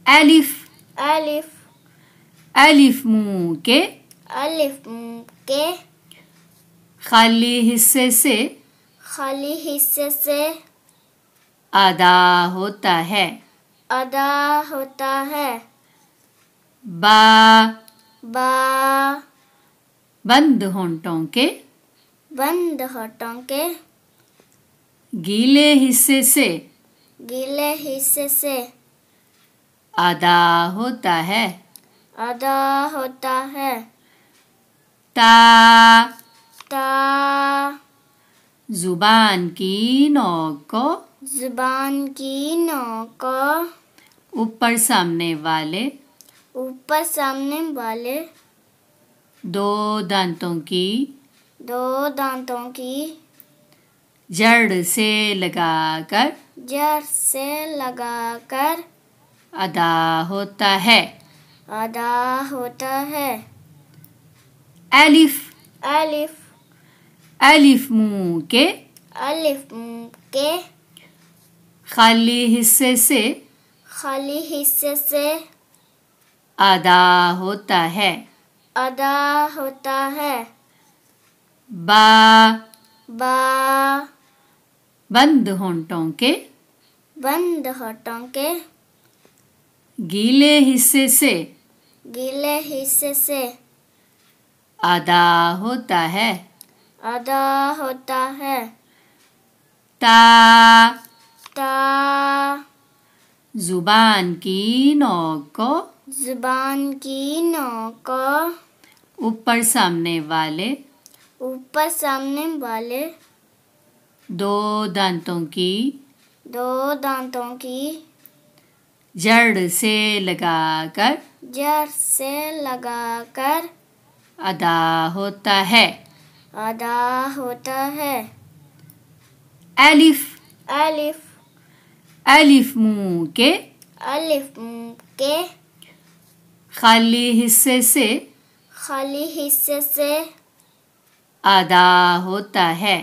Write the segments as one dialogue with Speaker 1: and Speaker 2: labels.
Speaker 1: अलिफ
Speaker 2: अलिफ
Speaker 1: अलिफ मुंह के
Speaker 2: अलिफ मुंह के
Speaker 1: खाली हिस्से से
Speaker 2: खाली हिस्से से
Speaker 1: अदा होता है।
Speaker 2: अदा होता है।
Speaker 1: बा
Speaker 2: बा
Speaker 1: बंद होंठों के
Speaker 2: बंद होठों के
Speaker 1: गीले हिस्से से
Speaker 2: गीले हिस्से से
Speaker 1: अदा होता है।
Speaker 2: अदा होता है।
Speaker 1: ता
Speaker 2: ता
Speaker 1: जुबान की नोक को
Speaker 2: जुबान की नोक को
Speaker 1: ऊपर सामने वाले
Speaker 2: ऊपर सामने वाले
Speaker 1: दो दांतों की
Speaker 2: दो दांतों की
Speaker 1: जड़ से लगाकर
Speaker 2: जड़ से लगाकर
Speaker 1: अदा होता है।
Speaker 2: अदा होता है।
Speaker 1: अलिफ
Speaker 2: अलिफ
Speaker 1: अलिफ मुंह के
Speaker 2: अलिफ मुंह के
Speaker 1: खाली हिस्से से
Speaker 2: खाली हिस्से से
Speaker 1: अदा होता है।
Speaker 2: अदा होता है।
Speaker 1: बा
Speaker 2: बा
Speaker 1: बंद होंठों के
Speaker 2: बंद होठों के
Speaker 1: गीले हिस्से से
Speaker 2: गीले हिस्से से
Speaker 1: अदा होता है।
Speaker 2: अदा होता है।
Speaker 1: ता
Speaker 2: ता
Speaker 1: जुबान की नोक को
Speaker 2: जुबान की नोक को
Speaker 1: ऊपर सामने वाले
Speaker 2: ऊपर सामने वाले
Speaker 1: दो दांतों की
Speaker 2: दो दांतों की
Speaker 1: जड़ से लगाकर
Speaker 2: जड़ से लगाकर
Speaker 1: अदा होता है।
Speaker 2: अदा होता है।
Speaker 1: अलिफ
Speaker 2: अलिफ
Speaker 1: अलिफ मुंह के
Speaker 2: अलिफ मुंह के
Speaker 1: खाली हिस्से से
Speaker 2: खाली हिस्से से
Speaker 1: अदा होता है।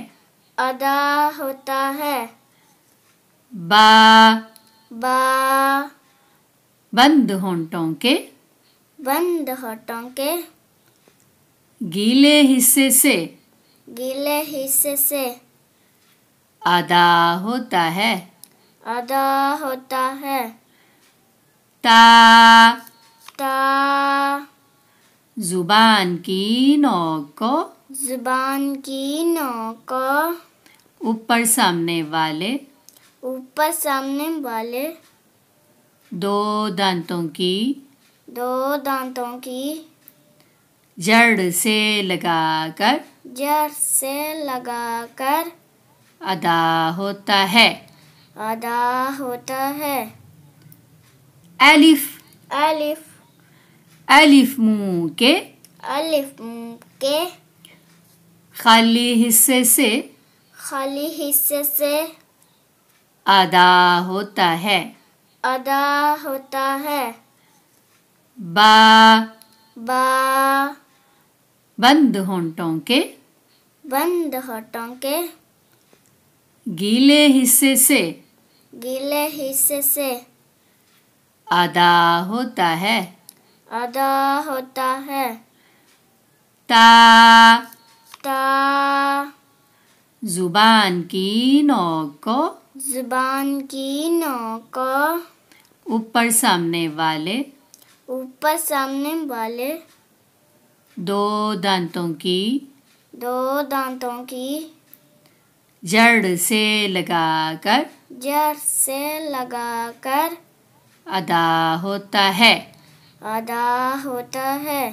Speaker 2: अदा होता है।
Speaker 1: बा
Speaker 2: बा
Speaker 1: बंद होंठों के
Speaker 2: बंद होठों के
Speaker 1: गीले हिस्से से
Speaker 2: गीले हिस्से से
Speaker 1: अदा होता है।
Speaker 2: अदा होता है।
Speaker 1: ता
Speaker 2: ता
Speaker 1: जुबान की नोक को
Speaker 2: जुबान की नोक को
Speaker 1: ऊपर सामने वाले
Speaker 2: ऊपर सामने वाले
Speaker 1: दो दांतों की
Speaker 2: दो दांतों की
Speaker 1: जड़ से लगाकर
Speaker 2: जड़ से लगाकर
Speaker 1: अदा होता है।
Speaker 2: अदा होता है।
Speaker 1: अलिफ
Speaker 2: अलिफ
Speaker 1: अलिफ मुंह के
Speaker 2: अलिफ मुंह के
Speaker 1: खाली हिस्से से
Speaker 2: खाली हिस्से से
Speaker 1: अदा होता है।
Speaker 2: अदा होता है।
Speaker 1: बा
Speaker 2: बा
Speaker 1: बंद होंठों के
Speaker 2: बंद होठों के
Speaker 1: गीले हिस्से से
Speaker 2: गीले हिस्से से
Speaker 1: अदा होता है।
Speaker 2: अदा होता है।
Speaker 1: ता
Speaker 2: ता
Speaker 1: जुबान की नोक को
Speaker 2: जुबान की नोक को
Speaker 1: ऊपर सामने वाले
Speaker 2: ऊपर सामने वाले
Speaker 1: दो दांतों की
Speaker 2: दो दांतों की
Speaker 1: जड़ से लगाकर
Speaker 2: जड़ से लगाकर
Speaker 1: अदा होता है।
Speaker 2: अदा होता है।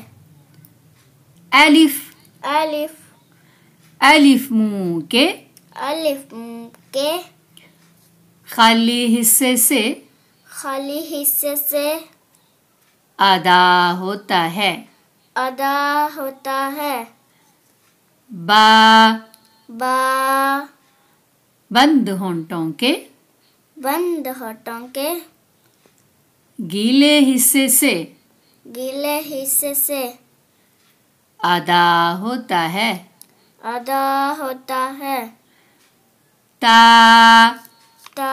Speaker 1: अलिफ
Speaker 2: अलिफ
Speaker 1: अलिफ मुंह के
Speaker 2: अलिफ मुंह के
Speaker 1: खाली हिस्से से
Speaker 2: खाली हिस्से से
Speaker 1: अदा होता है।
Speaker 2: अदा होता है।
Speaker 1: बा
Speaker 2: बा
Speaker 1: बंद होंठों के
Speaker 2: बंद होठों के
Speaker 1: गीले हिस्से से
Speaker 2: गीले हिस्से से
Speaker 1: अदा होता है।
Speaker 2: अदा होता है।
Speaker 1: ता
Speaker 2: ता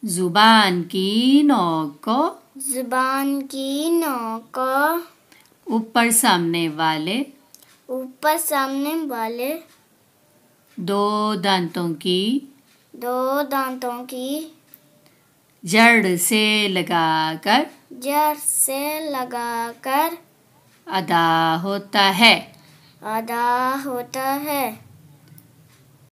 Speaker 1: जुबान की नोक को
Speaker 2: जुबान की नोक को
Speaker 1: ऊपर सामने वाले
Speaker 2: ऊपर सामने वाले
Speaker 1: दो दांतों की
Speaker 2: दो दांतों की
Speaker 1: जड़ से लगाकर
Speaker 2: जड़ से लगाकर
Speaker 1: अदा होता है।
Speaker 2: अदा होता है।